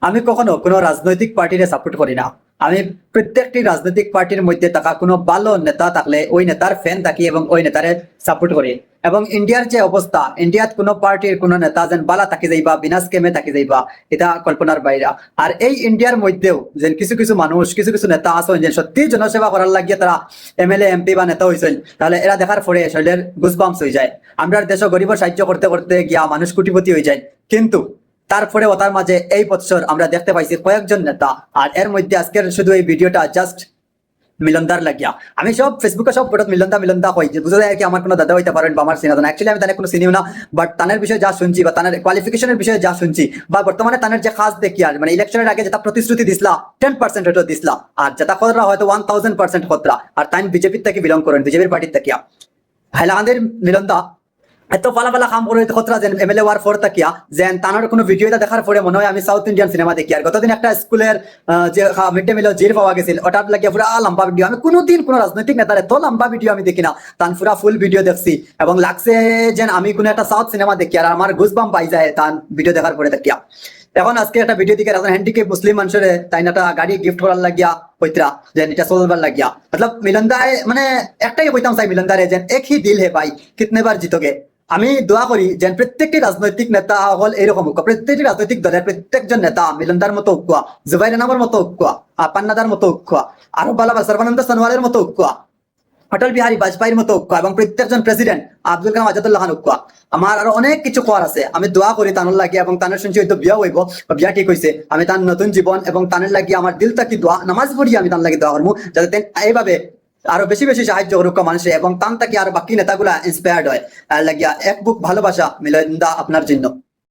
আমি কখনো কোনো রাজনৈতিক পার্টিরে সাপোর্ট করি না। আমি প্রত্যেকটি রাজনৈতিক পার্টির মধ্যে থাকা কোনো ভালো নেতা থাকলে ওই নেতার ফ্যান থাকি এবং ওই নেতারে সাপোর্ট করি। এবং ইন্ডিয়ার যে অবস্থা, ইন্ডিয়াত কোনো পার্টির কোনো নেতা যেন বালা থাকি যাইবা, বিনা স্কেমে থাকি যাইবা, এটা কল্পনার বাইরা। আর এই ইন্ডিয়ার মধ্যেও যে কিছু কিছু মানুষ, কিছু কিছু নেতা আছেন যে সত্যি জনসেবা করার লাগিয়ে তারা এমএলএ এমপি বা নেতা হয়েছেন, তাহলে এরা দেখার পরে শরীরের গুজবাম্পস হয়ে যায়। আমরা দেশ গরিবের সাহায্য করতে করতে গিয়া মানুষ কোটিপতি হয়ে যায়। কিন্তু তারপরেও তার মাঝে এই বছর আমরা দেখতে পাইছি কয়েকজন নেতা। আর এর মধ্যে আজকের শুধু এই ভিডিওটা জাস্ট মিলনদার লাগিয়া। আমি সব ফেসবুকে সব ফটো মিলনদা মিলনদা কই, যে বুঝা যায় কি আমার কোনো দাদা হইতে পারেন বা আমার সিনা। অ্যাকচুয়ালি আমি তাদের কোনো চিনিও না, বাট তানের বিষয়ে যা শুনছি বা তাদের কোয়ালিফিকেশনের বিষয়ে যা শুনছি বা বর্তমানে তাদের যে কাজ দেখি, আর মানে ইলেকশনের আগে যেটা প্রতিশ্রুতি দিসলা 10% হয়তো দিসলা, আর যেটা খতরা হয়তো 1000% খতরা। আর তাই বিজেপির থেকে বিলং করেন, বিজেপির পার্টির থেকে হাইলাকান্দির মিলনদা এত পালা পালা কাম করে খতরা যেন এমএলএ ওয়ার ফোর তাকিয়া যেন তানোর কোনো ভিডিওটা দেখার পরে মনে হয় আমি সাউথ ইন্ডিয়ান সিনেমা দেখি। আর গতদিন একটা স্কুলের যে মিড ডে মিলের জির পাওয়া গেছিল, ওটার লাগিয়ে পুরা লম্বা ভিডিও। আমি কোনোদিন কোনো রাজনৈতিক নেতার এত লম্বা ভিডিও আমি দেখি না, তান পুরা ফুল ভিডিও দেখছি এবং লাগছে যেন আমি কোনো একটা সাউথ সিনেমা দেখি। আর আমার গুজবাম পাই যায় তান ভিডিও দেখার পরে তাকিয়া। এখন আজকে একটা ভিডিও দিকে হ্যান্ডিকে মুসলিম মানুষের তাই একটা গাড়ি গিফট করার লাগিয়া হইতরা যে এটা চলবার লাগিয়া। মতলব মিলনদায় মানে একটাই কইতাম চাই মিলনদারে যেন এক হি দিল হে ভাই কিতনে বার জিতোগে। আমি দোয়া করি যে প্রত্যেকটি রাজনৈতিক নেতা হল এরকম হোক, প্রত্যেকটি রাজনৈতিক দলের প্রত্যেকজন নেতা মিলনদার মতো ঐক্য, জুবাইর নামার মতো ঐক্য, পান্নাদার মতো ঐক্য, আরো বালা সর্বানন্দ সোনোয়ালের মতো ঐক্য, অটল বিহারী বাজপেয়ীর মতো ঐক্য এবং প্রত্যেকজন প্রেসিডেন্ট আব্দুল কালাম আজাদুল্লাহ খান ঐক্য। আমার আরো অনেক কিছু করার আছে। আমি দোয়া করি তানোর লাগি এবং তানের শুনছি হয়তো বিয়া হইব, বিয়া ঠিক হয়েছে, আমি তার নতুন জীবন এবং তানের লাগি আমার দিল তাকি দোয়া নামাজ পড়ি আমি তার লাগি দোয়া করবো যাতে এইভাবে আরো বেশি বেশি সাহায্য করুক মানুষে এবং তান তাকে আর বাকি নেতাগুলা ইন্সপায়ার্ড হয়। আর লাগিয়া এক বুক ভালোবাসা মিলনদা আপনার জন্য।